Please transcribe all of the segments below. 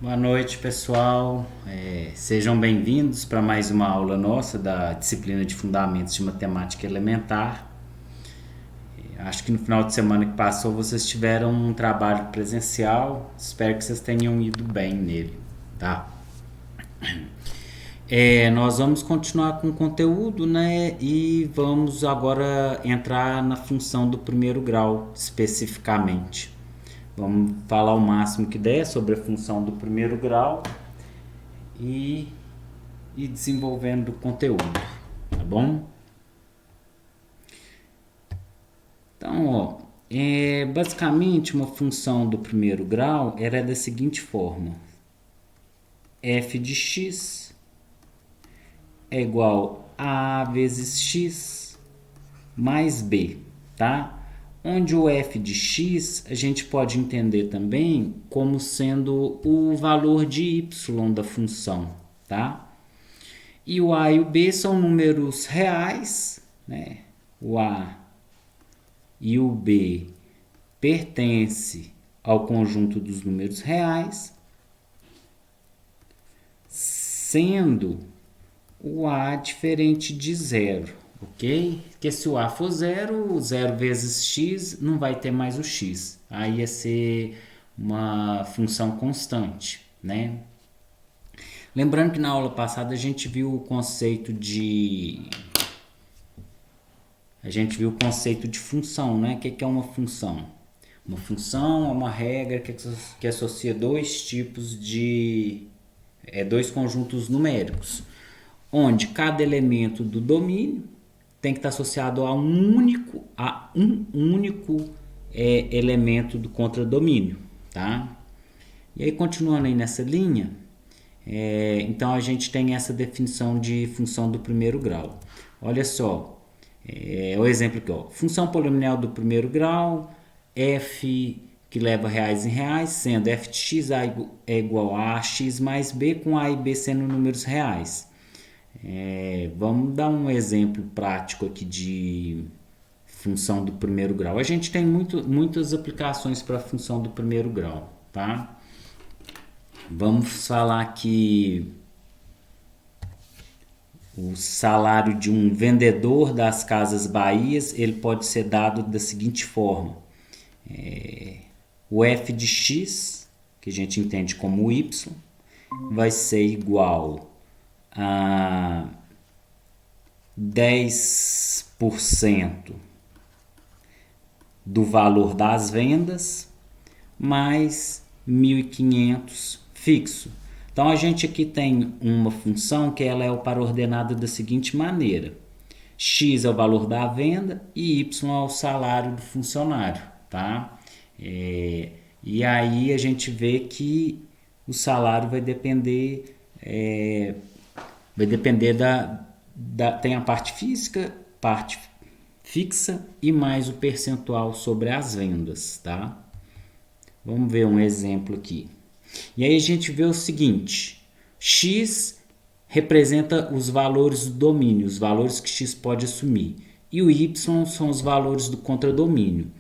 Boa noite, pessoal. Sejam bem-vindos para mais uma aula nossa da disciplina de Fundamentos de Matemática Elementar. Acho que no final de semana que passou vocês tiveram um trabalho presencial. Espero que vocês tenham ido bem nele, tá? Nós vamos continuar com o conteúdo, né? E vamos agora entrar na função do primeiro grau especificamente. Vamos falar o máximo que der sobre a função do primeiro grau e desenvolvendo o conteúdo, tá bom? Então, basicamente uma função do primeiro grau era da seguinte forma: f de x é igual a A vezes x mais b, tá? Onde o f de x a gente pode entender também como sendo o valor de y da função, tá? E o a e o b são números reais, né? O a e o b pertence ao conjunto dos números reais, sendo o a diferente de zero, ok? Porque se o a for zero, 0 vezes x não vai ter mais o x. Aí ia ser uma função constante, né? Lembrando que na aula passada a gente viu o conceito de função, né? O que é uma função? Uma função é uma regra que associa dois tipos de dois conjuntos numéricos, onde cada elemento do domínio tem que estar associado a um único elemento do contradomínio, tá? E aí, continuando aí nessa linha, então a gente tem essa definição de função do primeiro grau. Olha só, o exemplo aqui, ó. Função polinomial do primeiro grau, f que leva reais em reais, sendo f de x é igual a x mais b, com a e b sendo números reais. Vamos dar um exemplo prático aqui de função do primeiro grau. A gente tem muitas aplicações para a função do primeiro grau, tá? Vamos falar que o salário de um vendedor das Casas Bahias, ele pode ser dado da seguinte forma: o f de x, que a gente entende como y, vai ser igual a 10% do valor das vendas mais 1.500 fixo. Então a gente aqui tem uma função que ela é para ordenada da seguinte maneira: x é o valor da venda e y é o salário do funcionário, tá? E aí a gente vê que o salário vai depender tem a parte física, parte fixa e mais o percentual sobre as vendas, tá? Vamos ver um exemplo aqui. E aí a gente vê o seguinte: x representa os valores do domínio, os valores que x pode assumir, e o y são os valores do contradomínio.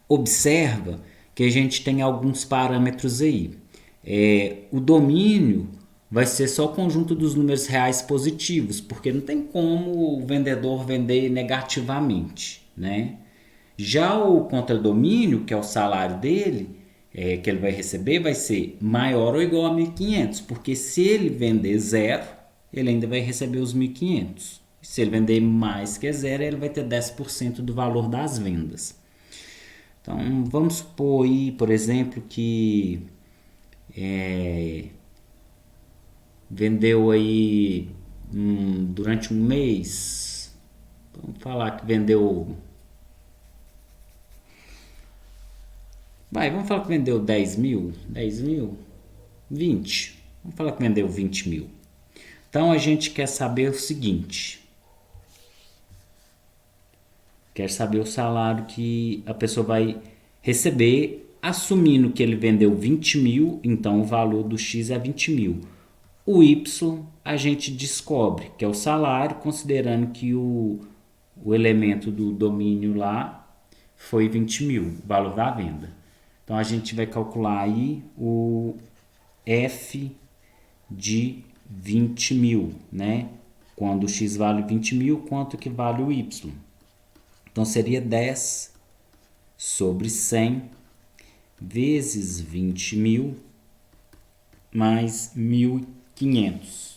Observa que a gente tem alguns parâmetros aí. O domínio vai ser só o conjunto dos números reais positivos, porque não tem como o vendedor vender negativamente, né? Já o contradomínio, que é o salário dele, que ele vai receber, vai ser maior ou igual a 1.500, porque se ele vender zero, ele ainda vai receber os 1.500. Se ele vender mais que zero, ele vai ter 10% do valor das vendas. Então, vamos supor aí, por exemplo, que vendeu aí durante um mês, vamos falar que vendeu... vamos falar que vendeu 10 mil, 20. Vamos falar que vendeu 20 mil. Então a gente quer saber o seguinte: quer saber o salário que a pessoa vai receber, assumindo que ele vendeu 20 mil, então o valor do x é 20 mil. O y a gente descobre que é o salário, considerando que o elemento do domínio lá foi 20 mil, o valor da venda. Então a gente vai calcular aí o F de 20 mil, né? Quando o x vale 20 mil, quanto que vale o y? Então, seria 10 sobre 100 vezes 20 mil mais 1.500,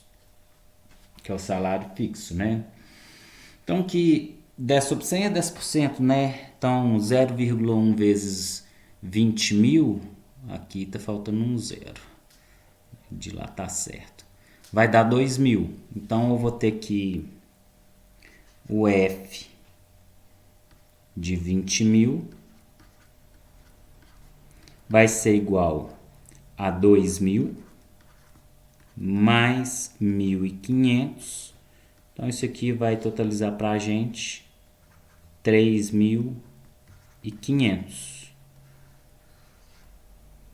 que é o salário fixo, né? Então, que 10 sobre 100 é 10%, né? Então, 0,1 vezes 20 mil, aqui tá faltando um zero. De lá tá certo. Vai dar 2.000. Então, eu vou ter que o F de 20 mil vai ser igual a 2.000 mais 1.500. Então, isso aqui vai totalizar para a gente 3.500.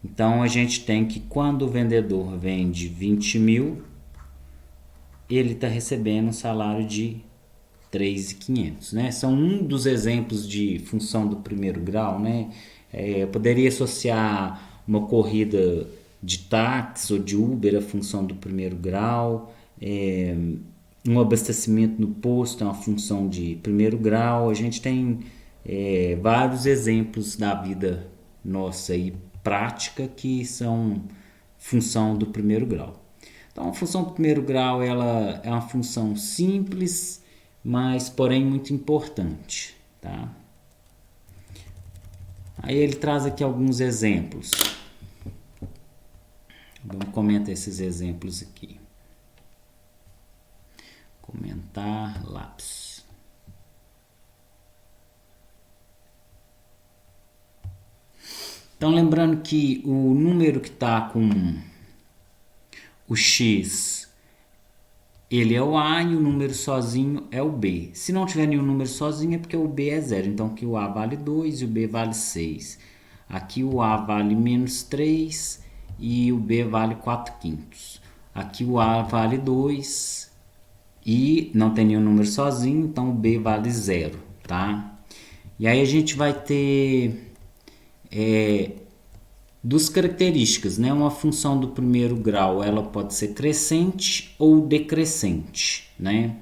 Então, a gente tem que, quando o vendedor vende 20 mil, ele está recebendo um salário de 3.500, né? São um dos exemplos de função do primeiro grau, né? Eu poderia associar uma corrida de táxi ou de Uber à função do primeiro grau. Um abastecimento no posto é uma função de primeiro grau. A gente tem vários exemplos da vida nossa aí, prática, que são função do primeiro grau. Então, a função do primeiro grau ela é uma função simples, mas porém muito importante, tá? Aí ele traz aqui alguns exemplos. Vamos comentar esses exemplos aqui. Comentar, lápis. Então, lembrando que o número que está com o x, ele é o A e o número sozinho é o B. Se não tiver nenhum número sozinho é porque o B é 0. Então, aqui o A vale 2 e o B vale 6. Aqui o A vale menos 3 e o B vale 4/5. Aqui o A vale 2 e não tem nenhum número sozinho, então o B vale 0, tá? E aí a gente vai ter duas características, né? Uma função do primeiro grau, ela pode ser crescente ou decrescente, né?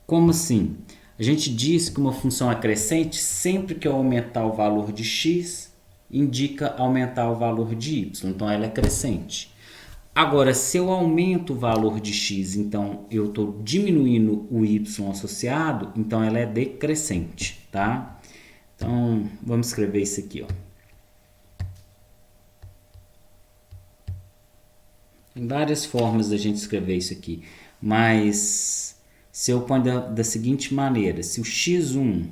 Como assim? A gente diz que uma função é crescente sempre que eu aumentar o valor de x, indica aumentar o valor de y, então ela é crescente. Agora, se eu aumento o valor de x, então eu estou diminuindo o y associado, então ela é decrescente, tá? Então, vamos escrever isso aqui, ó. Tem várias formas da gente escrever isso aqui, mas se eu ponho da seguinte maneira, se o x1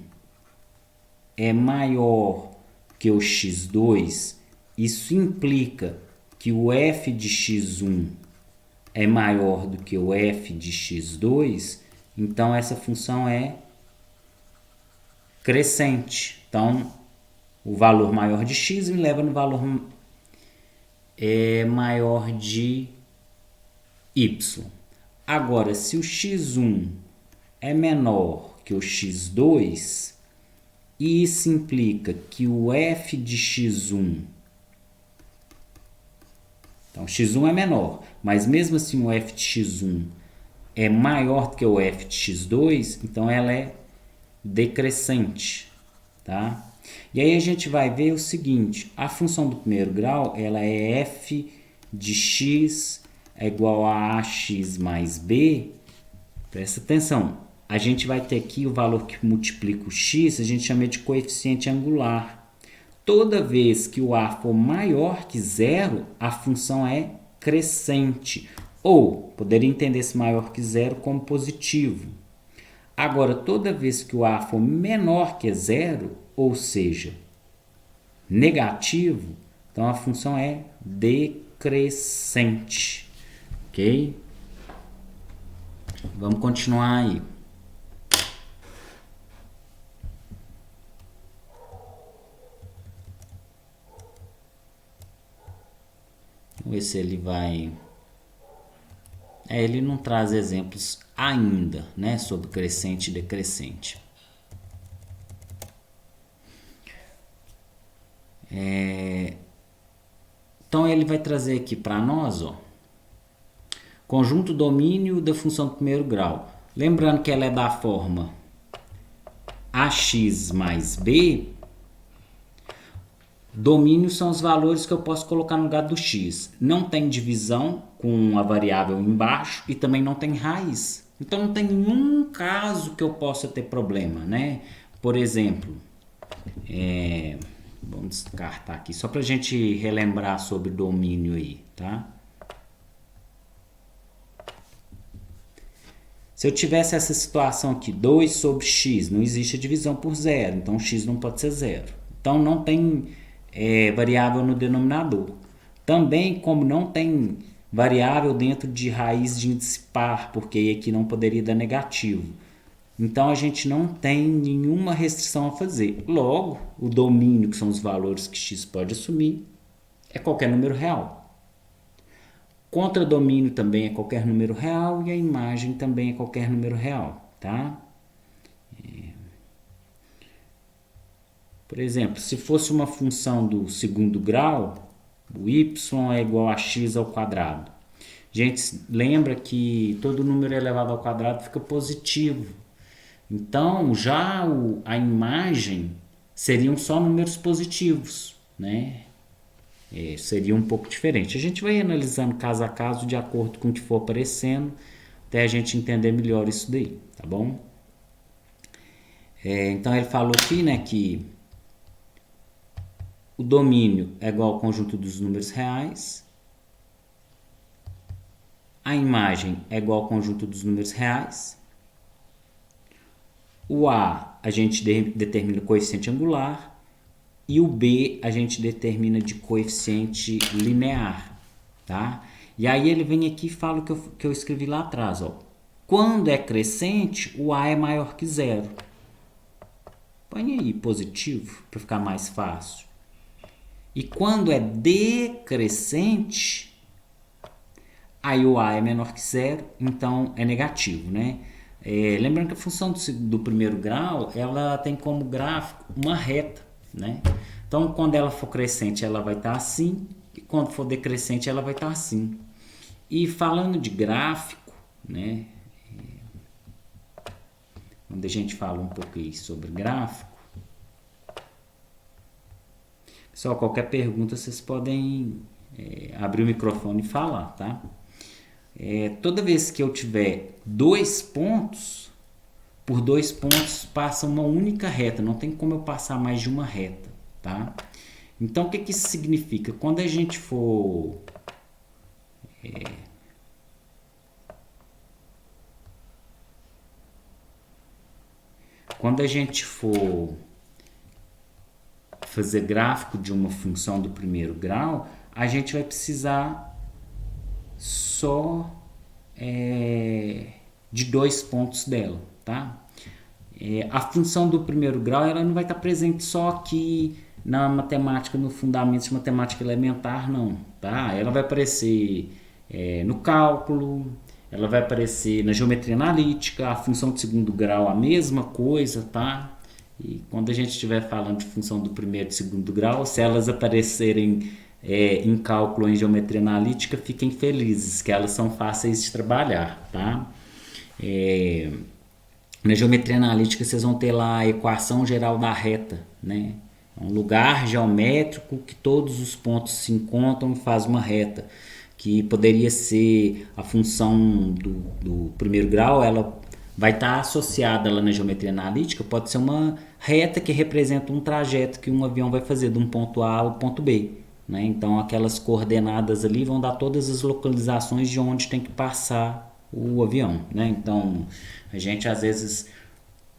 é maior que o x2, isso implica que o f de x1 é maior do que o f de x2, então essa função é crescente. Então, o valor maior de x me leva no valor maior de y. Agora, se o x1 é menor que o x2, isso implica que o f de x1, então x1 é menor, mas mesmo assim o f de x1 é maior do que o f de x2, então ela é decrescente, tá? E aí a gente vai ver o seguinte, a função do primeiro grau, ela é f de x é igual a ax mais b. Presta atenção, a gente vai ter aqui o valor que multiplica o x, a gente chama de coeficiente angular. Toda vez que o a for maior que zero, a função é crescente. Ou, poderia entender esse maior que zero como positivo. Agora, toda vez que o a for menor que zero, ou seja, negativo, então a função é decrescente. Ok? Vamos continuar aí. Vamos ver se ele vai... ele não traz exemplos ainda, né, sobre crescente e decrescente. Então ele vai trazer aqui para nós, ó, conjunto domínio da função do primeiro grau. Lembrando que ela é da forma ax mais b. Domínio são os valores que eu posso colocar no lugar do x. Não tem divisão com a variável embaixo e também não tem raiz. Então não tem nenhum caso que eu possa ter problema, né? Por exemplo, vamos descartar aqui, só para a gente relembrar sobre domínio aí, tá? Se eu tivesse essa situação aqui, 2 sobre x, não existe a divisão por zero, então x não pode ser zero. Então não tem variável no denominador. Também, como não tem variável dentro de raiz de índice par, porque aqui não poderia dar negativo. Então a gente não tem nenhuma restrição a fazer. Logo, o domínio, que são os valores que x pode assumir, é qualquer número real. Contradomínio também é qualquer número real e a imagem também é qualquer número real, tá? Por exemplo, se fosse uma função do segundo grau, o y é igual a x ao quadrado. Gente, lembra que todo número elevado ao quadrado fica positivo. Então, já a imagem seriam só números positivos, né? Seria um pouco diferente. A gente vai analisando caso a caso de acordo com o que for aparecendo, até a gente entender melhor isso daí, tá bom? Então ele falou aqui, né, que o domínio é igual ao conjunto dos números reais, a imagem é igual ao conjunto dos números reais, o A a gente determina coeficiente angular, e o B a gente determina de coeficiente linear, tá? E aí ele vem aqui e fala o que eu escrevi lá atrás, ó. Quando é crescente, o A é maior que zero. Põe aí positivo para ficar mais fácil. E quando é decrescente, aí o A é menor que zero, então é negativo, né? Lembrando que a função do primeiro grau, ela tem como gráfico uma reta, né? Então, quando ela for crescente, ela vai estar assim, e quando for decrescente, ela vai estar assim. E falando de gráfico, né? Quando a gente fala um pouco aí sobre gráfico, pessoal, qualquer pergunta vocês podem abrir o microfone e falar, tá? Toda vez que eu tiver 2 pontos, por 2 pontos passa uma única reta, não tem como eu passar mais de uma reta, tá? Então, o que isso significa? Quando a gente for fazer gráfico de uma função do primeiro grau, a gente vai precisar só de 2 pontos dela, tá? A função do primeiro grau ela não vai estar presente só aqui na matemática, no fundamentos de matemática elementar, não, tá? Ela vai aparecer no cálculo, ela vai aparecer na geometria analítica, a função de segundo grau a mesma coisa, tá? E quando a gente estiver falando de função do primeiro e segundo grau, se elas aparecerem em cálculo ou em geometria analítica, fiquem felizes, que elas são fáceis de trabalhar, tá? Na geometria analítica vocês vão ter lá a equação geral da reta, né? É um lugar geométrico que todos os pontos se encontram e faz uma reta, que poderia ser a função do primeiro grau, ela vai estar associada lá na geometria analítica, pode ser uma reta que representa um trajeto que um avião vai fazer de um ponto A ao ponto B, né? Então aquelas coordenadas ali vão dar todas as localizações de onde tem que passar o avião, né? Então a gente às vezes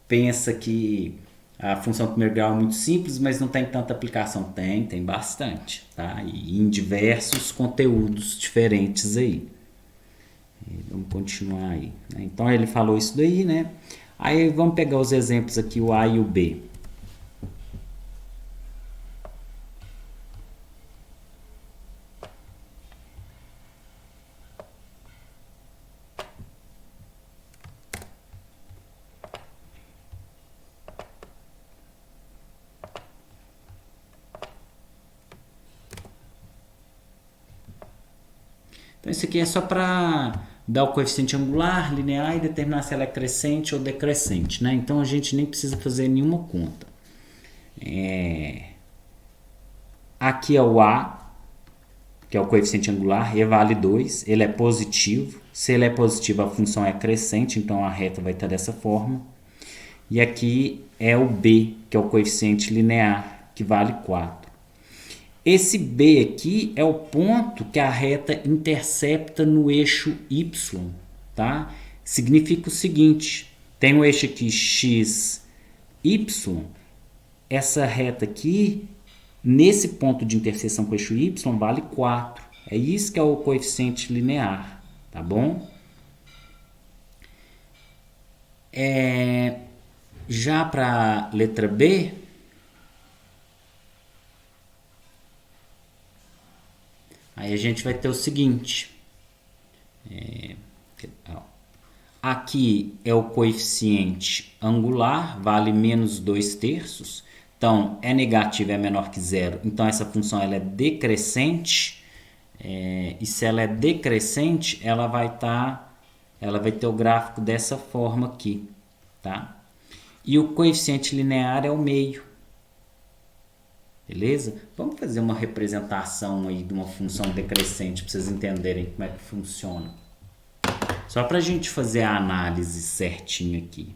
pensa que a função do primeiro grau é muito simples, mas não tem tanta aplicação. Tem bastante, tá? E em diversos conteúdos diferentes aí. Vamos continuar aí, né? Então ele falou isso daí, né? Aí vamos pegar os exemplos aqui, o A e o B. Então isso aqui é só para dar o coeficiente angular, linear e determinar se ela é crescente ou decrescente, né? Então a gente nem precisa fazer nenhuma conta. Aqui é o A, que é o coeficiente angular, e vale 2, ele é positivo. Se ele é positivo, a função é crescente, então a reta vai estar dessa forma. E aqui é o B, que é o coeficiente linear, que vale 4. Esse B aqui é o ponto que a reta intercepta no eixo Y, tá? Significa o seguinte, tem o eixo aqui x, y, essa reta aqui, nesse ponto de interseção com o eixo Y, vale 4. É isso que é o coeficiente linear, tá bom? Já para a letra B, aí a gente vai ter o seguinte, aqui é o coeficiente angular, vale menos 2/3, então é negativo, é menor que zero, então essa função ela é decrescente, e se ela é decrescente, ela vai ter o gráfico dessa forma aqui, tá? E o coeficiente linear é o meio. Beleza? Vamos fazer uma representação aí de uma função decrescente para vocês entenderem como é que funciona. Só para a gente fazer a análise certinha aqui.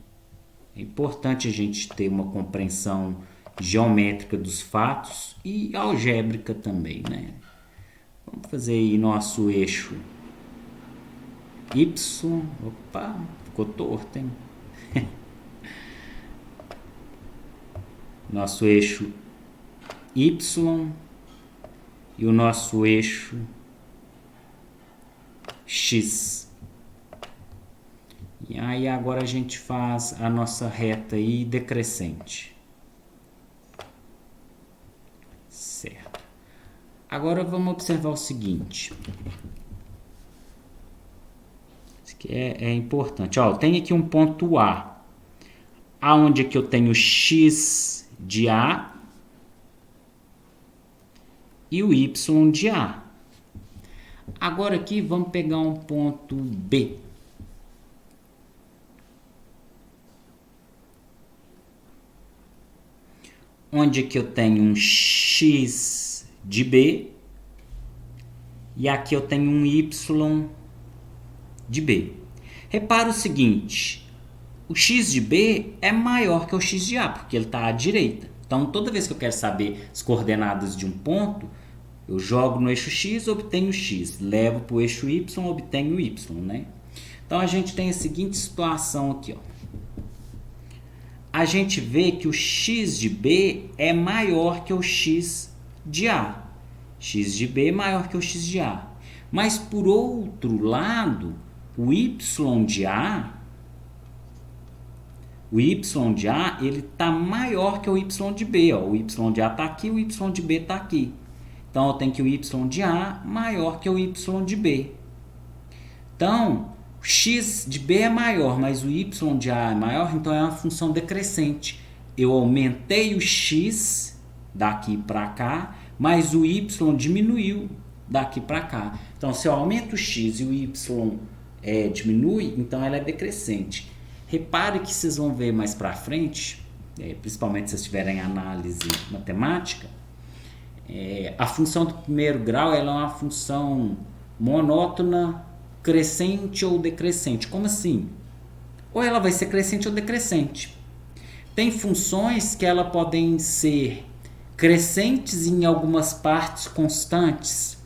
É importante a gente ter uma compreensão geométrica dos fatos e algébrica também, né? Vamos fazer aí nosso eixo Y. Opa, ficou torto, hein? Nosso eixo Y e o nosso eixo X. E aí agora a gente faz a nossa reta aí decrescente. Certo. Agora vamos observar o seguinte. Isso aqui é importante. Ó, tem aqui um ponto A. Aonde é que eu tenho X de A e o Y de A. Agora aqui vamos pegar um ponto B. Onde é que eu tenho um X de B e aqui eu tenho um Y de B. Repara o seguinte, o X de B é maior que o X de A, porque ele está à direita. Então, toda vez que eu quero saber as coordenadas de um ponto, eu jogo no eixo X, obtenho X. Levo para o eixo Y, obtenho Y, né? Então, a gente tem a seguinte situação aqui, ó. A gente vê que o X de B é maior que o X de A. X de B é maior que o X de A. Mas, por outro lado, o Y de A... O Y de A, ele está maior que o Y de B. Ó. O Y de A está aqui, o Y de B está aqui. Então, eu tenho que o Y de A maior que o Y de B. Então, o X de B é maior, mas o Y de A é maior, então é uma função decrescente. Eu aumentei o X daqui para cá, mas o Y diminuiu daqui para cá. Então, se eu aumento o X e o Y diminui, então ela é decrescente. Repare que vocês vão ver mais para frente, principalmente se vocês tiverem análise matemática, a função do primeiro grau ela é uma função monótona, crescente ou decrescente. Como assim? Ou ela vai ser crescente ou decrescente. Tem funções que elas podem ser crescentes em algumas partes constantes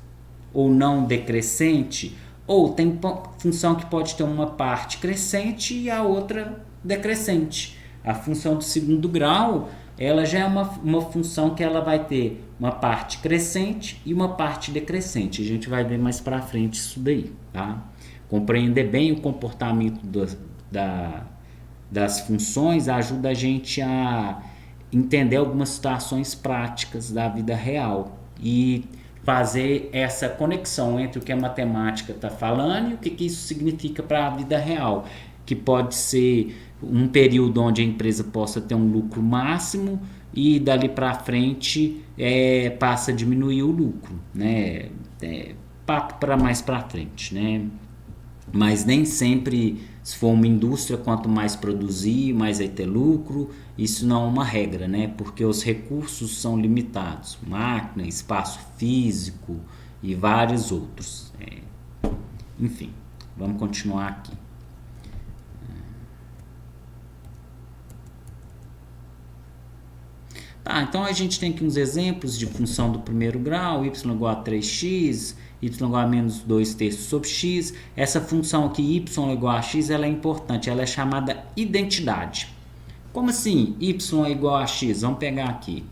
ou não decrescente, ou tem função que pode ter uma parte crescente e a outra decrescente. A função do segundo grau, ela já é uma função que ela vai ter uma parte crescente e uma parte decrescente. A gente vai ver mais para frente isso daí, tá? Compreender bem o comportamento das funções ajuda a gente a entender algumas situações práticas da vida real e fazer essa conexão entre o que a matemática está falando e o que isso significa para a vida real, que pode ser um período onde a empresa possa ter um lucro máximo e dali para frente passa a diminuir o lucro, né? papo para mais para frente, né? Mas nem sempre, se for uma indústria, quanto mais produzir, mais vai ter lucro. Isso não é uma regra, né? Porque os recursos são limitados, máquina, espaço físico e vários outros. Enfim, vamos continuar aqui. Tá, então a gente tem aqui uns exemplos de função do primeiro grau, y igual a 3x, y igual a menos 2 terços sobre x. Essa função aqui, y igual a x, ela é importante, ela é chamada identidade. Como assim, y é igual a x? Vamos pegar aqui.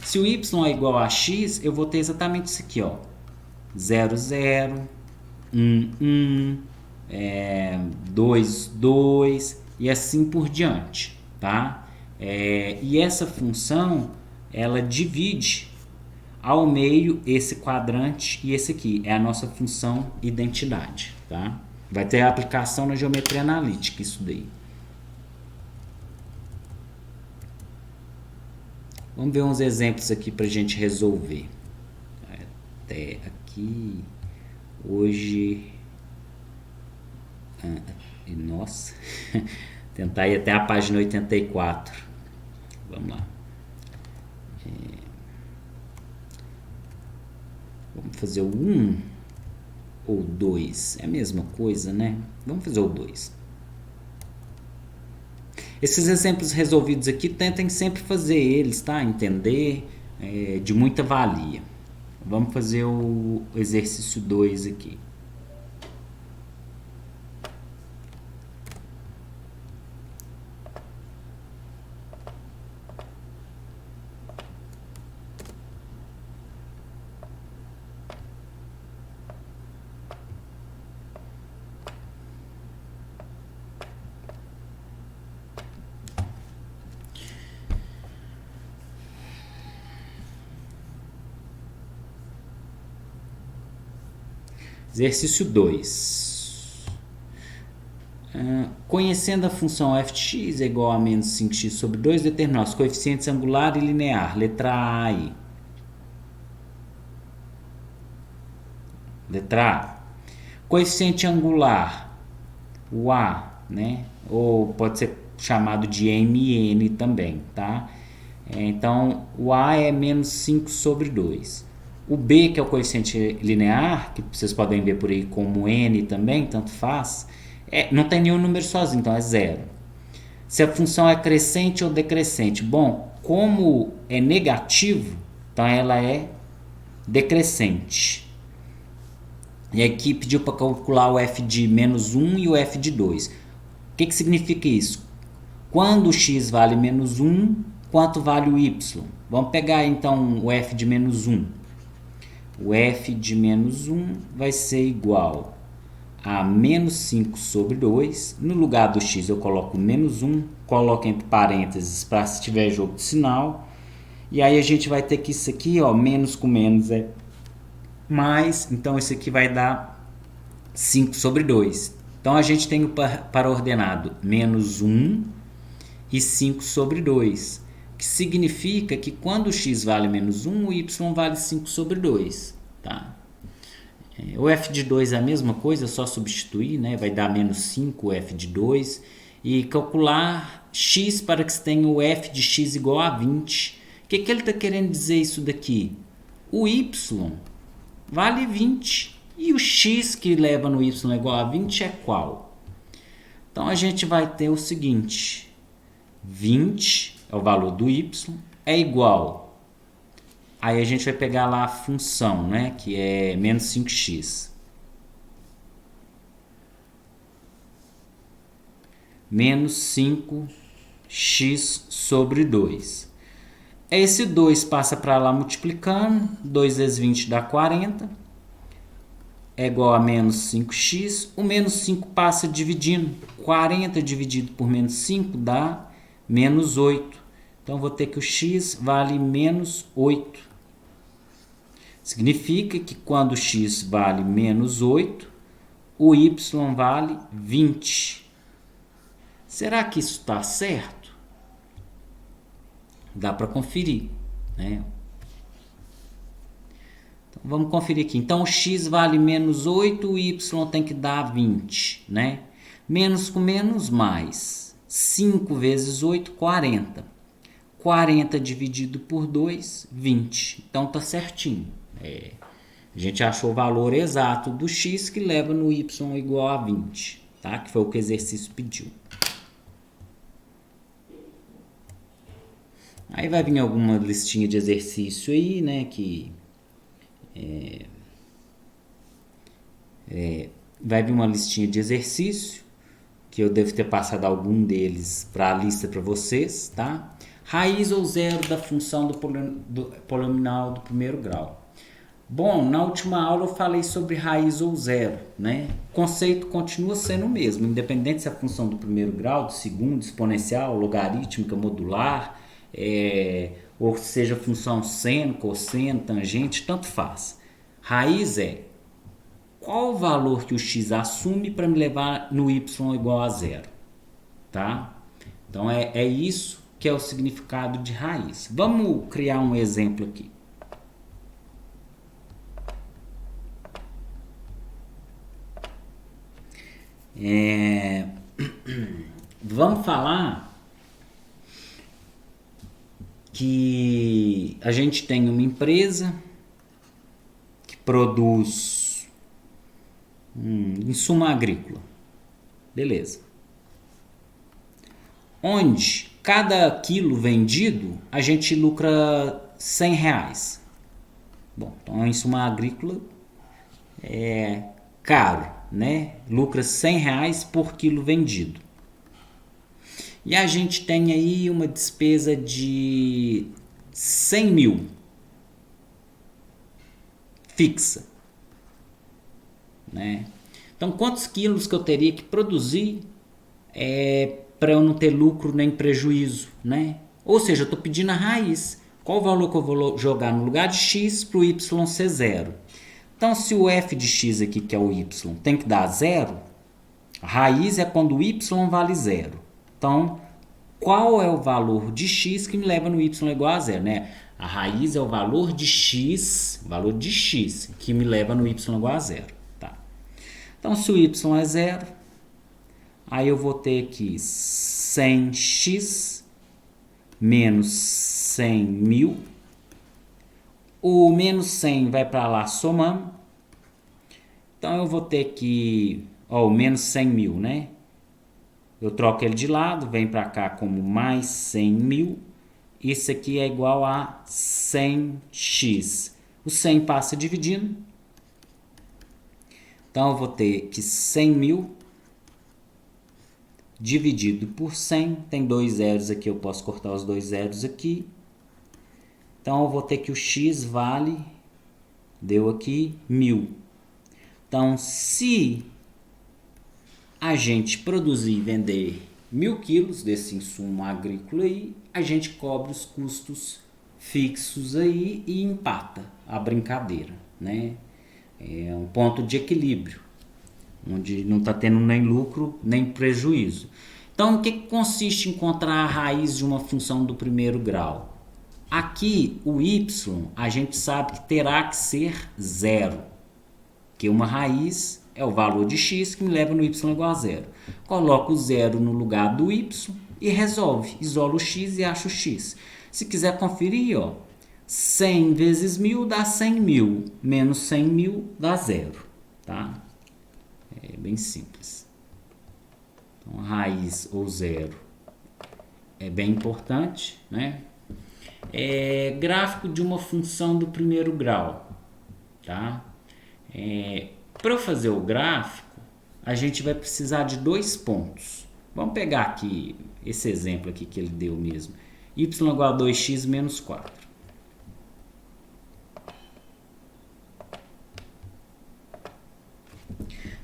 Se o y é igual a x, eu vou ter exatamente isso aqui, ó. 0, 0, 1, 1, 2, 2 e assim por diante, tá? E essa função, ela divide ao meio esse quadrante e esse aqui. É a nossa função identidade, tá? Vai ter aplicação na geometria analítica isso daí. Vamos ver uns exemplos aqui para a gente resolver. Até aqui, hoje... nossa, tentar ir até a página 84. Vamos lá. Vamos fazer o 1 ou 2. É a mesma coisa, né? Vamos fazer o 2. Esses exemplos resolvidos aqui, tentem sempre fazer eles, tá? Entender, de muita valia. Vamos fazer o exercício 2 aqui. Exercício 2. Conhecendo a função f de x é igual a menos 5x sobre 2, determinar os coeficientes angular e linear. Letra A aí. Letra A. Coeficiente angular, o A, né? Ou pode ser chamado de MN também, tá? Então, o A é menos 5 sobre 2. O B, que é o coeficiente linear, que vocês podem ver por aí como N também, tanto faz, não tem nenhum número sozinho, então é zero. Se a função é crescente ou decrescente? Bom, como é negativo, então ela é decrescente. E aqui pediu para calcular o f de menos 1 e o f de 2. O que significa isso? Quando o x vale menos 1, quanto vale o y? Vamos pegar então o f de menos 1. O f de menos 1 vai ser igual a menos 5 sobre 2. No lugar do x eu coloco menos 1, coloco entre parênteses para se tiver jogo de sinal. E aí a gente vai ter que isso aqui, ó, menos com menos é mais, então isso aqui vai dar 5 sobre 2. Então a gente tem o par ordenado menos 1 e 5 sobre 2. Que significa que quando o x vale menos 1, o y vale 5 sobre 2. Tá? O f de 2 é a mesma coisa, é só substituir, né? Vai dar menos 5 o f de 2. E calcular x para que se tenha o f de x igual a 20. O que ele está querendo dizer isso daqui? O y vale 20. E o x que leva no y igual a 20 é qual? Então a gente vai ter o seguinte: 20 é o valor do y, é igual. Aí a gente vai pegar lá a função, né, que é menos 5x. Menos 5x sobre 2. Esse 2 passa para lá multiplicando. 2 vezes 20 dá 40. É igual a menos 5x. O menos 5 passa dividindo. 40 dividido por menos 5 dá menos 8. Então, vou ter que o x vale menos 8. Significa que quando o x vale menos 8, o y vale 20. Será que isso está certo? Dá para conferir, né? vamos conferir aqui. Então, o x vale menos 8, o y tem que dar 20, né? Menos com menos, mais. 5 vezes 8, 40. 40 dividido por 2, 20. Então, tá certinho. A gente achou o valor exato do x que leva no y igual a 20, tá? Que foi o que o exercício pediu. Aí vai vir alguma listinha de exercício aí, né? Que vai vir uma listinha de exercício, que eu devo ter passado algum deles para a lista para vocês, tá? Raiz ou zero da função do polinomial do primeiro grau. Bom, na última aula eu falei sobre raiz ou zero, né? O conceito continua sendo o mesmo, independente se é a função do primeiro grau, do segundo, exponencial, logarítmica, modular, ou seja função seno, cosseno, tangente, tanto faz. Raiz é qual o valor que o x assume para me levar no y igual a zero, tá? Então é isso que é o significado de raiz. Vamos criar um exemplo aqui. Vamos falar que a gente tem uma empresa que produz insumo agrícola. Beleza. Onde cada quilo vendido a gente lucra R$100. Bom, então o insumo agrícola é caro, né? Lucra R$100 por quilo vendido. E a gente tem aí uma despesa de 100 mil fixa, né? Então, quantos quilos que eu teria que produzir para eu não ter lucro nem prejuízo, né? Ou seja, eu estou pedindo a raiz. Qual o valor que eu vou jogar no lugar de x para o y ser zero? Então, se o f de x aqui, que é o y, tem que dar zero, a raiz é quando o y vale zero. Então, qual é o valor de x que me leva no y igual a zero, né? A raiz é o valor de x que me leva no y igual a zero. Tá? Então, se o y é zero, aí eu vou ter aqui 100x menos 100 mil. O menos 100 vai para lá somando. Então, eu vou ter que... o menos 100 mil, né? Eu troco ele de lado, vem para cá como mais 100 mil. Isso aqui é igual a 100x. O 100 passa dividindo. Então, eu vou ter que 100 mil dividido por 100. Tem 2 zeros aqui, eu posso cortar os 2 zeros aqui. Então, eu vou ter que o x vale, deu aqui, 1000. Então, se a gente produzir e vender 1000 quilos desse insumo agrícola aí, a gente cobre os custos fixos aí e empata a brincadeira, né? É um ponto de equilíbrio, onde não está tendo nem lucro nem prejuízo. Então, o que consiste em encontrar a raiz de uma função do primeiro grau? Aqui, o y, a gente sabe que terá que ser zero, que uma raiz é o valor de x que me leva no y igual a zero. Coloco o zero no lugar do y e resolve. Isolo o x e acho o x. Se quiser conferir, 100 vezes 1000 dá 100 mil. Menos 100 mil dá zero. Tá? É bem simples. Então, raiz ou zero é bem importante, né? Gráfico de uma função do primeiro grau. Tá? Para eu fazer o gráfico, a gente vai precisar de 2 pontos. Vamos pegar aqui esse exemplo aqui que ele deu mesmo. Y igual a 2x menos 4.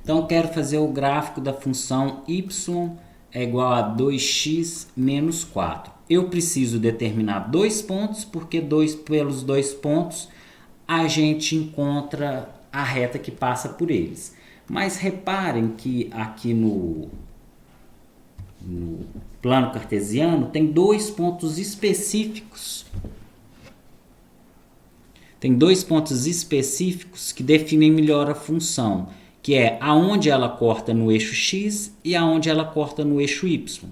Então, eu quero fazer o gráfico da função y é igual a 2x menos 4. Eu preciso determinar 2 pontos, porque pelos 2 pontos a gente encontra a reta que passa por eles. Mas reparem que aqui no plano cartesiano tem 2 pontos específicos. Tem dois pontos específicos que definem melhor a função, que é aonde ela corta no eixo x e aonde ela corta no eixo y.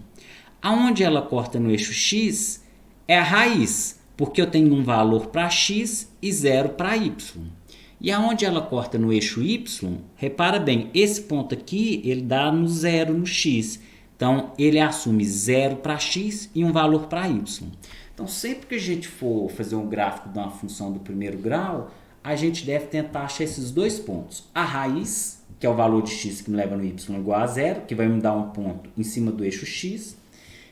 Aonde ela corta no eixo x é a raiz, porque eu tenho um valor para x e zero para y. E aonde ela corta no eixo y, repara bem, esse ponto aqui, ele dá no zero no x. Então, ele assume zero para x e um valor para y. Então, sempre que a gente for fazer um gráfico de uma função do primeiro grau, a gente deve tentar achar esses dois pontos. A raiz, que é o valor de x que me leva no y igual a zero, que vai me dar um ponto em cima do eixo x,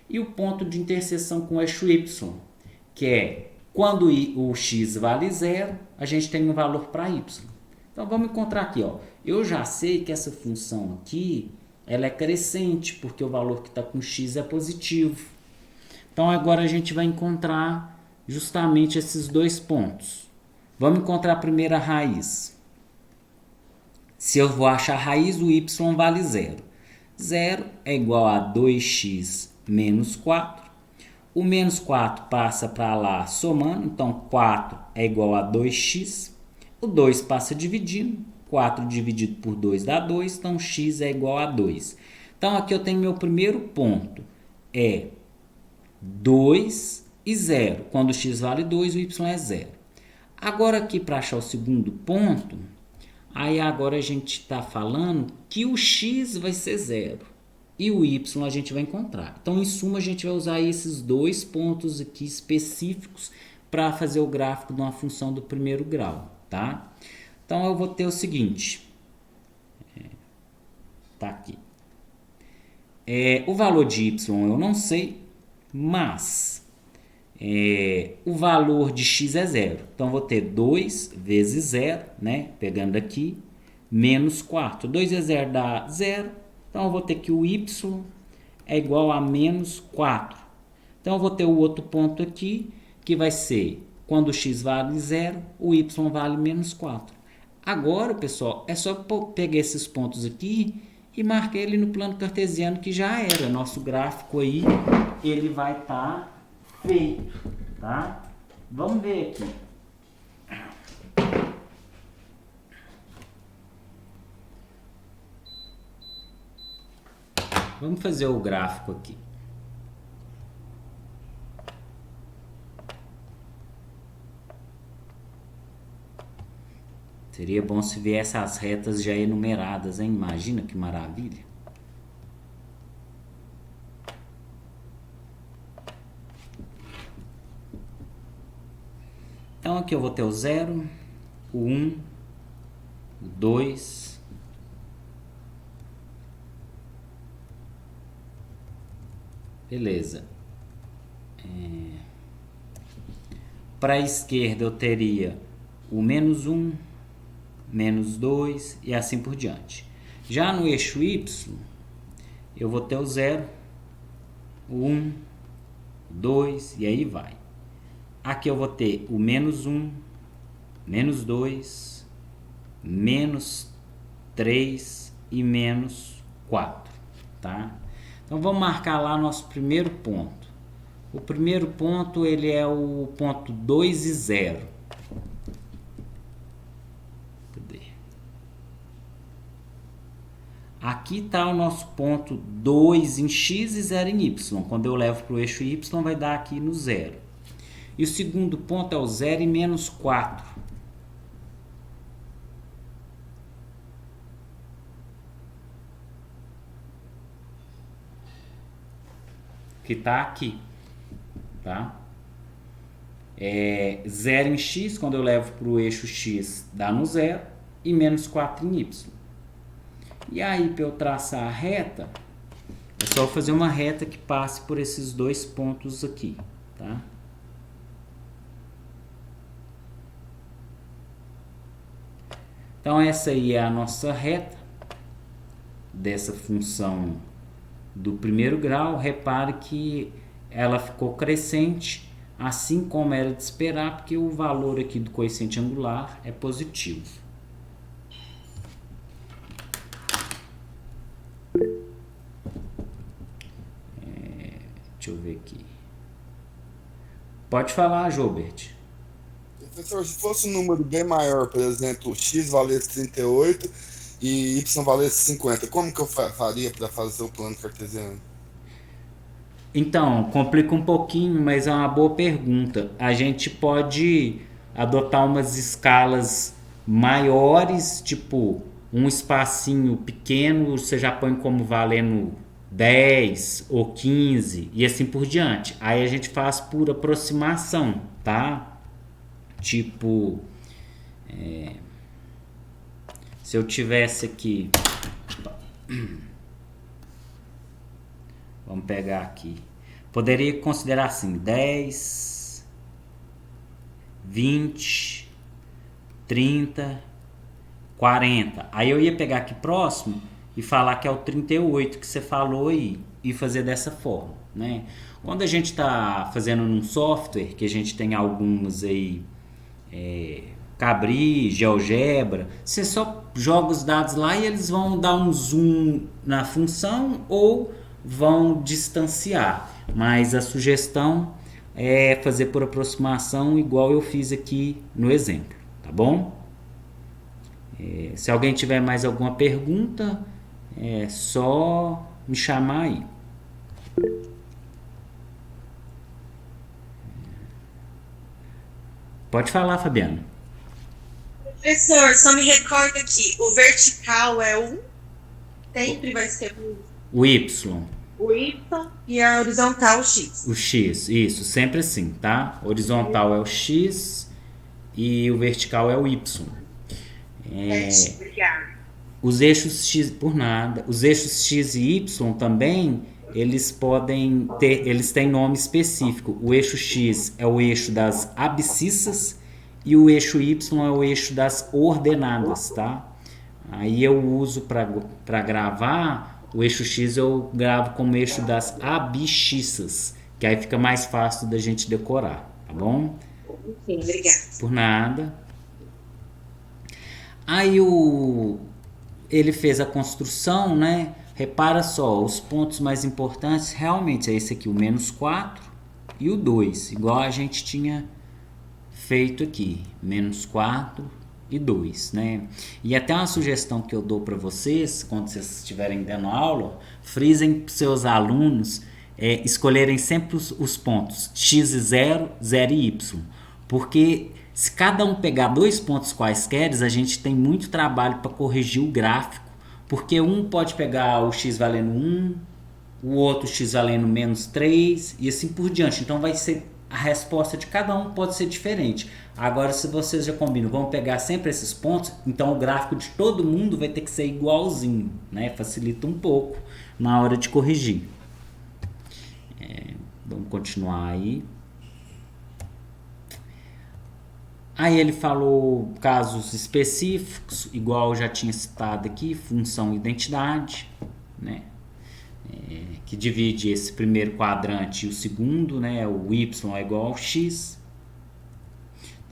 e o ponto de interseção com o eixo y, que é quando o x vale zero, a gente tem um valor para y. Então, vamos encontrar aqui. Ó. Eu já sei que essa função aqui ela é crescente, porque o valor que está com x é positivo. Então, agora a gente vai encontrar justamente esses dois pontos. Vamos encontrar a primeira raiz. Se eu vou achar a raiz, o y vale zero. Zero é igual a 2x menos 4. O menos 4 passa para lá somando, então 4 é igual a 2x. O 2 passa dividindo, 4 dividido por 2 dá 2, então x é igual a 2. Então aqui eu tenho meu primeiro ponto, é 2 e 0. Quando x vale 2, o y é 0. Agora aqui para achar o segundo ponto, aí agora a gente está falando que o x vai ser 0. E o y a gente vai encontrar. Então, em suma, a gente vai usar esses dois pontos aqui específicos para fazer o gráfico de uma função do primeiro grau, tá? Então, eu vou ter o seguinte. Tá aqui. O valor de y eu não sei, mas o valor de x é 0. Então, eu vou ter 2 vezes 0, né? Pegando aqui, menos 4. 2 vezes 0 dá 0. Então, eu vou ter que o y é igual a menos 4. Então, eu vou ter o outro ponto aqui, que vai ser, quando o x vale 0, o y vale menos 4. Agora, pessoal, é só pegar esses pontos aqui e marcar ele no plano cartesiano, que já era. Nosso gráfico aí, ele vai estar feito, tá? Vamos ver aqui. Vamos fazer o gráfico aqui. Seria bom se viesse as retas já enumeradas, hein? Imagina que maravilha. Então aqui eu vou ter o 0, o 1, o 2... Beleza. Para a esquerda eu teria o menos 1, menos 2 e assim por diante. Já no eixo y, eu vou ter o 0, o 1, o 2 e aí vai. Aqui eu vou ter o menos 1, menos 2, menos 3 e menos 4, tá? Então, vamos marcar lá nosso primeiro ponto. O primeiro ponto, ele é o ponto 2 e 0. Cadê? Aqui está o nosso ponto 2 em x e 0 em y. Quando eu levo para o eixo y, vai dar aqui no 0. E o segundo ponto é o 0 e menos 4. Que está aqui, tá? 0 em x, quando eu levo para o eixo x, dá no 0, e menos 4 em y. E aí, para eu traçar a reta, é só fazer uma reta que passe por esses dois pontos aqui, tá? Então, essa aí é a nossa reta dessa função do primeiro grau. Repare que ela ficou crescente, assim como era de esperar, porque o valor aqui do coeficiente angular é positivo. Deixa eu ver aqui. Pode falar, Jobert. Professor, se fosse um número bem maior, por exemplo, x valesse 38 e y valesse 50, como que eu faria para fazer o plano cartesiano? Então, complica um pouquinho, mas é uma boa pergunta. A gente pode adotar umas escalas maiores, tipo um espacinho pequeno, você já põe como valendo 10 ou 15 e assim por diante. Aí a gente faz por aproximação, tá? Tipo, se eu tivesse aqui, vamos pegar aqui, poderia considerar assim: 10, 20, 30, 40. Aí eu ia pegar aqui próximo e falar que é o 38 que você falou aí e fazer dessa forma, né? Quando a gente está fazendo num software que a gente tem alguns aí, Cabri, GeoGebra, você só joga os dados lá e eles vão dar um zoom na função ou vão distanciar. Mas a sugestão é fazer por aproximação, igual eu fiz aqui no exemplo, tá bom? Se alguém tiver mais alguma pergunta, é só me chamar aí. Pode falar, Fabiano. Professor, só me recorda que o vertical é o sempre vai ser O Y, o Y e a horizontal o o X. X, isso, sempre assim, tá? Horizontal é o X e o vertical é o Y. Certinho, obrigada. Os eixos X, por nada, os eixos X e Y também, eles têm nome específico. O eixo X é o eixo das abscissas e o eixo Y é o eixo das ordenadas, tá? Aí eu uso para gravar, o eixo X eu gravo como eixo das abscissas, que aí fica mais fácil da gente decorar, tá bom? Sim, obrigada. Por nada. Aí ele fez a construção, né? Repara só, os pontos mais importantes realmente é esse aqui, o -4 e o 2, igual a gente tinha feito aqui, -4 e 2, né? E até uma sugestão que eu dou para vocês, quando vocês estiverem dando aula, frisem para seus alunos escolherem sempre os pontos x e 0, 0 e y, porque se cada um pegar dois pontos quaisquer, a gente tem muito trabalho para corrigir o gráfico, porque um pode pegar o x valendo 1, o outro x valendo -3 e assim por diante. Então vai ser a resposta de cada um pode ser diferente. Agora, se vocês já combinam, vamos pegar sempre esses pontos, então o gráfico de todo mundo vai ter que ser igualzinho, né? Facilita um pouco na hora de corrigir. Vamos continuar aí. Aí ele falou casos específicos, igual eu já tinha citado aqui, função e identidade, né? Que divide esse primeiro quadrante e o segundo, né? O y é igual ao x.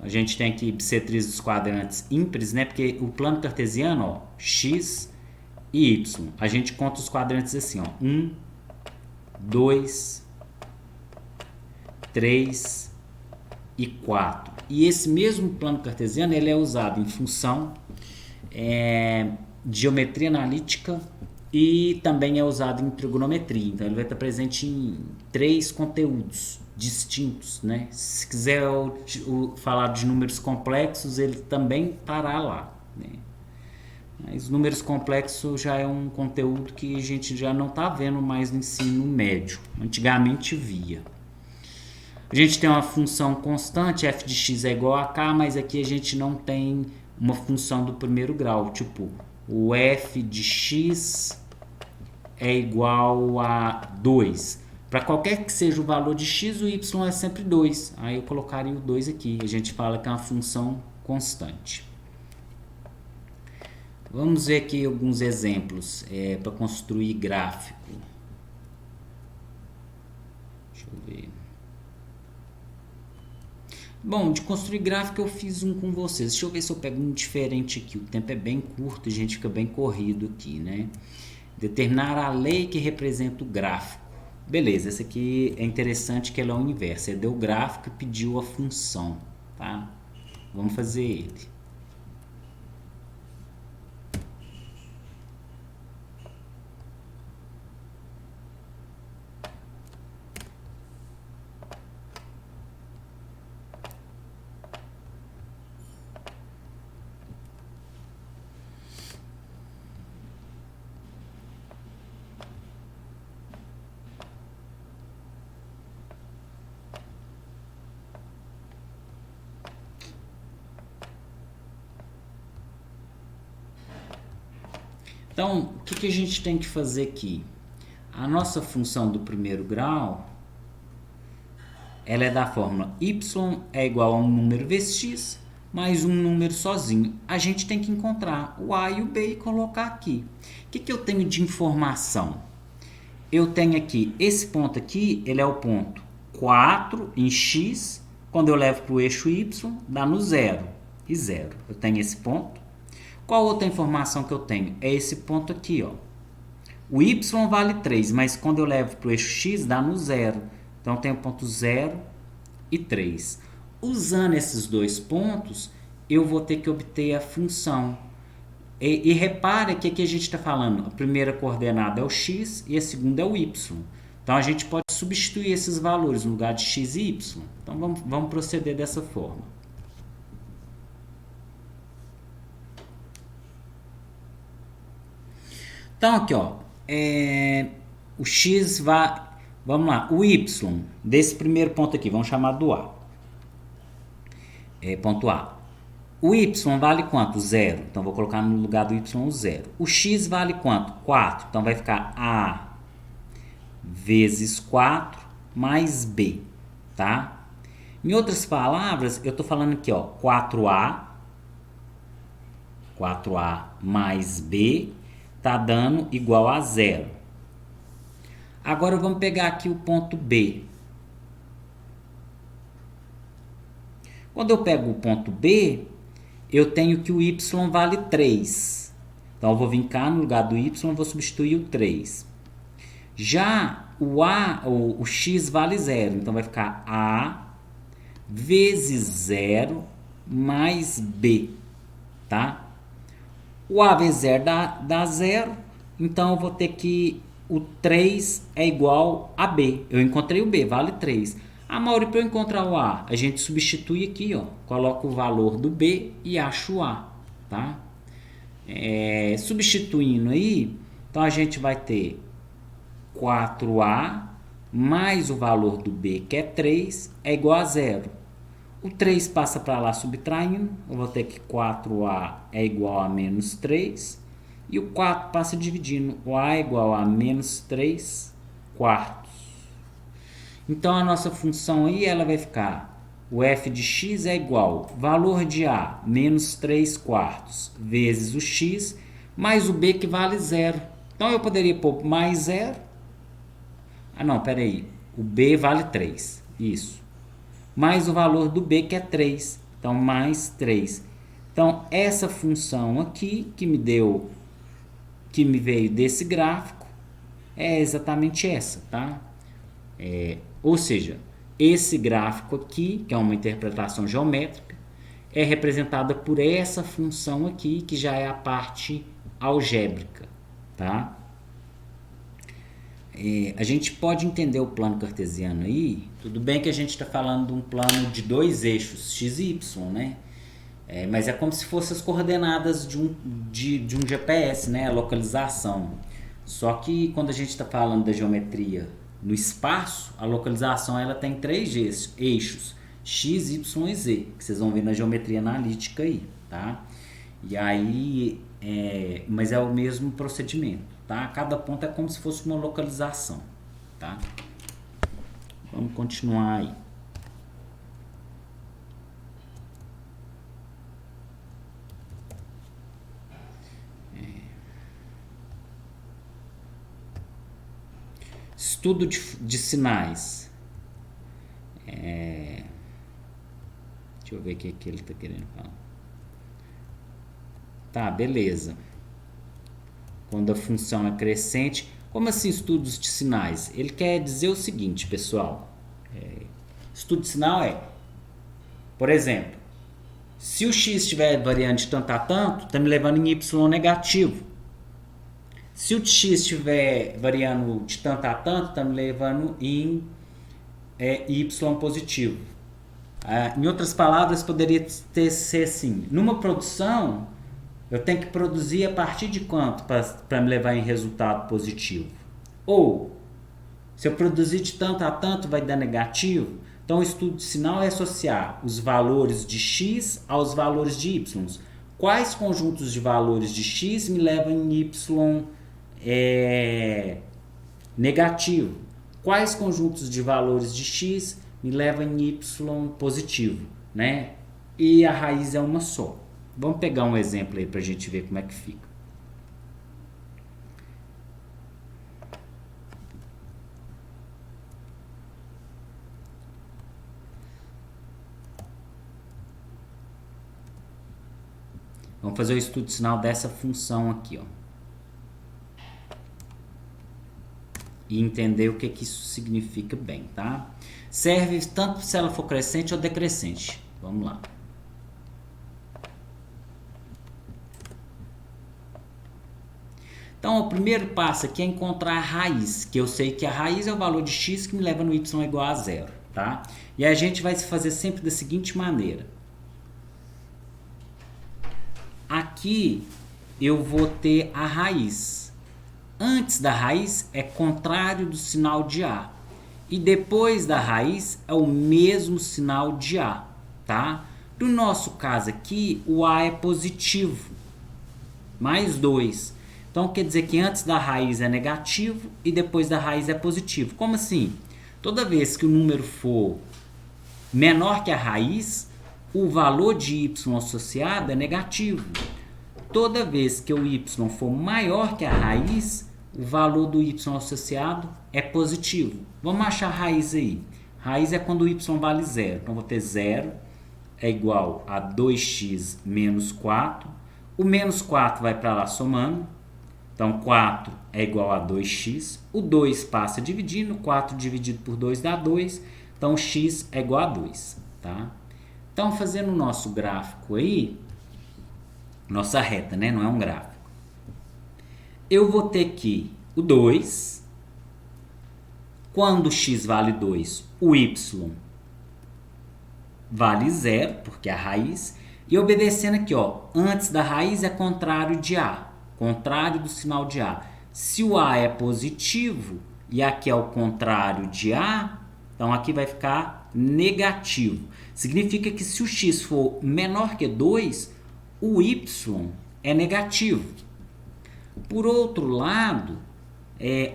A gente tem aqui bissetriz dos quadrantes ímpares, né? Porque o plano cartesiano, ó, x e y. A gente conta os quadrantes assim, ó, 1, 2, 3 e 4. E esse mesmo plano cartesiano ele é usado em função, geometria analítica e também é usado em trigonometria. Então ele vai estar presente em 3 conteúdos distintos, né? Se quiser falar de números complexos, ele também estará lá, né? Mas números complexos já é um conteúdo que a gente já não está vendo mais no ensino médio. Antigamente via. A gente tem uma função constante, f de x é igual a k, mas aqui a gente não tem uma função do primeiro grau. Tipo, o f de x é igual a 2. Para qualquer que seja o valor de x, o y é sempre 2. Aí eu colocaria o 2 aqui. A gente fala que é uma função constante. Vamos ver aqui alguns exemplos para construir gráfico. Deixa eu ver. Bom, de construir gráfico eu fiz um com vocês. Deixa eu ver se eu pego um diferente aqui. O tempo é bem curto e a gente fica bem corrido aqui, né? Determinar a lei que representa o gráfico. Beleza, esse aqui é interessante que ele é o inverso. Ele deu o gráfico e pediu a função, tá? Vamos fazer ele. Então, o que a gente tem que fazer aqui? A nossa função do primeiro grau, ela é da fórmula y é igual a um número vezes x mais um número sozinho. A gente tem que encontrar o a e o b e colocar aqui. O que eu tenho de informação? Eu tenho aqui, esse ponto aqui, ele é o ponto 4 em x, quando eu levo para o eixo y, dá no 0 e 0. Eu tenho esse ponto. Qual outra informação que eu tenho? É esse ponto aqui, ó. O y vale 3, mas quando eu levo para o eixo x, dá no 0. Então, eu tenho ponto 0 e 3. Usando esses dois pontos, eu vou ter que obter a função. E repare que aqui a gente está falando, a primeira coordenada é o x e a segunda é o y. Então, a gente pode substituir esses valores no lugar de x e y. Então, vamos proceder dessa forma. Então, aqui, ó, o x vai, vamos lá, o y desse primeiro ponto aqui, vamos chamar do A. Ponto A. O y vale quanto? 0. Então, vou colocar no lugar do y o 0. O x vale quanto? 4. Então, vai ficar A vezes 4 mais B, tá? Em outras palavras, eu estou falando aqui, ó, 4A mais B está dando igual a 0. Agora vamos pegar aqui o ponto B. Quando eu pego o ponto B, eu tenho que o y vale 3. Então eu vou vir cá no lugar do y e vou substituir o 3. Já o x vale 0. Então vai ficar A vezes 0 mais B. Tá? O A vezes 0 dá 0, então eu vou ter que o 3 é igual a B. Eu encontrei o B, vale 3. A Mauri, para eu encontrar o A, a gente substitui aqui, ó, coloca o valor do B e acha o A. Tá? Substituindo aí, então a gente vai ter 4A mais o valor do B, que é 3, é igual a 0. O 3 passa para lá subtraindo, eu vou ter que 4A é igual a menos 3. E o 4 passa dividindo, o A é igual a menos 3 quartos. Então, a nossa função aí, ela vai ficar, o f de x é igual, valor de A, menos 3 quartos, vezes o x, mais o B que vale 0. Então, eu poderia pôr mais 0. Ah, não, peraí, o B vale 3, isso. Mais o valor do B, que é 3. Então, mais 3. Então, essa função aqui, que me veio desse gráfico, é exatamente essa, tá? Ou seja, esse gráfico aqui, que é uma interpretação geométrica, é representada por essa função aqui, que já é a parte algébrica, tá? A gente pode entender o plano cartesiano aí, tudo bem que a gente está falando de um plano de dois eixos, x e y, né? Mas é como se fossem as coordenadas de um GPS, né? A localização. Só que quando a gente está falando da geometria no espaço, a localização ela tem 3 eixos, x, y e z, que vocês vão ver na geometria analítica aí, tá? E aí, mas é o mesmo procedimento. Tá? Cada ponto é como se fosse uma localização, tá? Vamos continuar aí. Estudo de sinais. Deixa eu ver o que ele está querendo falar. Tá, beleza. Quando a função é crescente. Como assim estudos de sinais? Ele quer dizer o seguinte, pessoal. Estudo de sinal por exemplo, Se o x estiver variando de tanto a tanto, está me levando em y negativo. Se o x estiver variando de tanto a tanto, está me levando em y positivo. Em outras palavras, poderia ser assim. Numa produção, eu tenho que produzir a partir de quanto para me levar em resultado positivo? Ou, se eu produzir de tanto a tanto, vai dar negativo? Então, o estudo de sinal é associar os valores de x aos valores de y. Quais conjuntos de valores de x me levam em y negativo? Quais conjuntos de valores de x me levam em y positivo, né? E a raiz é uma só. Vamos pegar um exemplo aí para a gente ver como é que fica. Vamos fazer o estudo de sinal dessa função aqui, ó. E entender o que isso significa bem, tá? Serve tanto se ela for crescente ou decrescente. Vamos lá. Então, o primeiro passo aqui é encontrar a raiz, que eu sei que a raiz é o valor de x que me leva no y igual a zero, tá? E a gente vai fazer sempre da seguinte maneira. Aqui eu vou ter a raiz. Antes da raiz é contrário do sinal de A. E depois da raiz é o mesmo sinal de A, tá? No nosso caso aqui, o A é positivo, mais 2. Então quer dizer que antes da raiz é negativo e depois da raiz é positivo. Como assim? Toda vez que o número for menor que a raiz, o valor de y associado é negativo. Toda vez que o y for maior que a raiz, o valor do y associado é positivo. Vamos achar a raiz aí. Raiz é quando o y vale zero. Então, vou ter 0 é igual a 2x menos 4. O menos 4 vai para lá somando. Então, 4 é igual a 2x. O 2 passa dividindo. 4 dividido por 2 dá 2. Então, x é igual a 2. Tá? Então, fazendo o nosso gráfico aí, nossa reta, né? Não é um gráfico. Eu vou ter aqui o 2. Quando x vale 2, o y vale 0, porque é a raiz. E obedecendo aqui, ó, antes da raiz é contrário de A. Contrário do sinal de A. Se o A é positivo e aqui é o contrário de A, então aqui vai ficar negativo. Significa que se o x for menor que 2, o y é negativo. Por outro lado,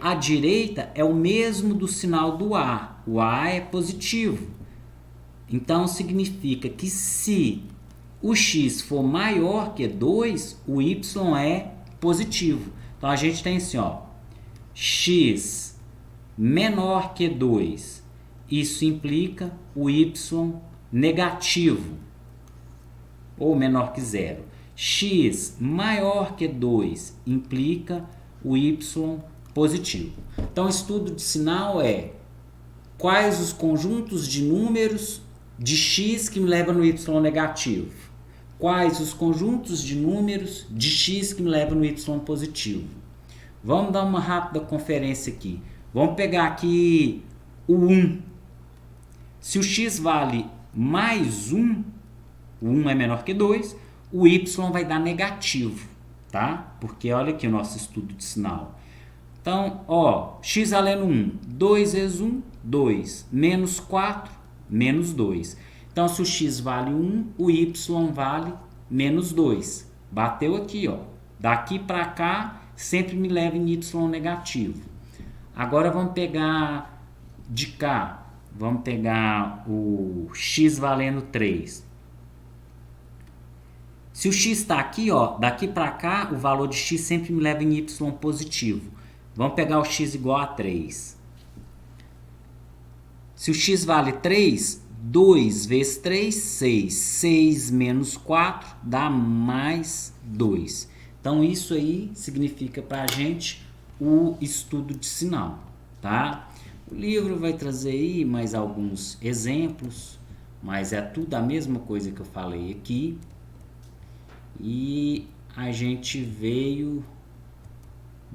a direita é o mesmo do sinal do A. O A é positivo. Então, significa que se o x for maior que 2, o y é positivo. Então, a gente tem assim, ó, x menor que 2. Isso implica o y negativo, ou menor que 0. X maior que 2 implica o y positivo. Então, o estudo de sinal é quais os conjuntos de números de x que me levam no y negativo. Quais os conjuntos de números de x que me levam no y positivo. Vamos dar uma rápida conferência aqui. Vamos pegar aqui o 1. Se o x vale mais 1, o 1 é menor que 2, o y vai dar negativo, tá? Porque olha aqui o nosso estudo de sinal. Então, ó, x valendo 1, 2 vezes 1, 2, menos 4, menos 2. Então, se o x vale 1, o y vale menos 2. Bateu aqui, ó. Daqui para cá, sempre me leva em y negativo. Agora, vamos pegar de cá. Vamos pegar o x valendo 3. Se o x está aqui, ó, daqui para cá, o valor de x sempre me leva em y positivo. Vamos pegar o x igual a 3. Se o x vale 3, 2 vezes 3, 6. 6 menos 4 dá mais 2. Então, isso aí significa para a gente o estudo de sinal, tá? O livro vai trazer aí mais alguns exemplos, mas é tudo a mesma coisa que eu falei aqui. E a gente veio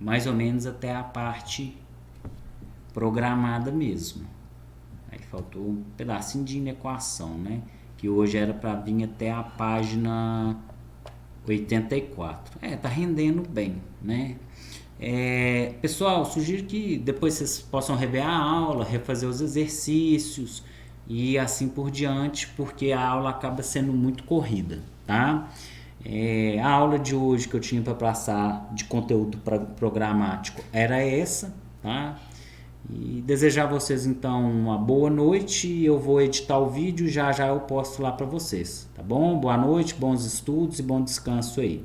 mais ou menos até a parte programada mesmo. Aí faltou um pedacinho de inequação, né? Que hoje era para vir até a página 84. Tá rendendo bem, né? Pessoal, sugiro que depois vocês possam rever a aula, refazer os exercícios e assim por diante, porque a aula acaba sendo muito corrida, tá? A aula de hoje que eu tinha para passar de conteúdo programático era essa, tá? E desejar a vocês então uma boa noite. Eu vou editar o vídeo, já eu posto lá para vocês, tá bom? Boa noite, bons estudos e bom descanso aí.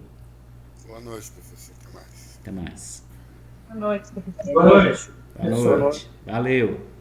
Boa noite, professor. Até mais. Até mais. Boa noite, professor. Boa noite. Boa noite. Valeu.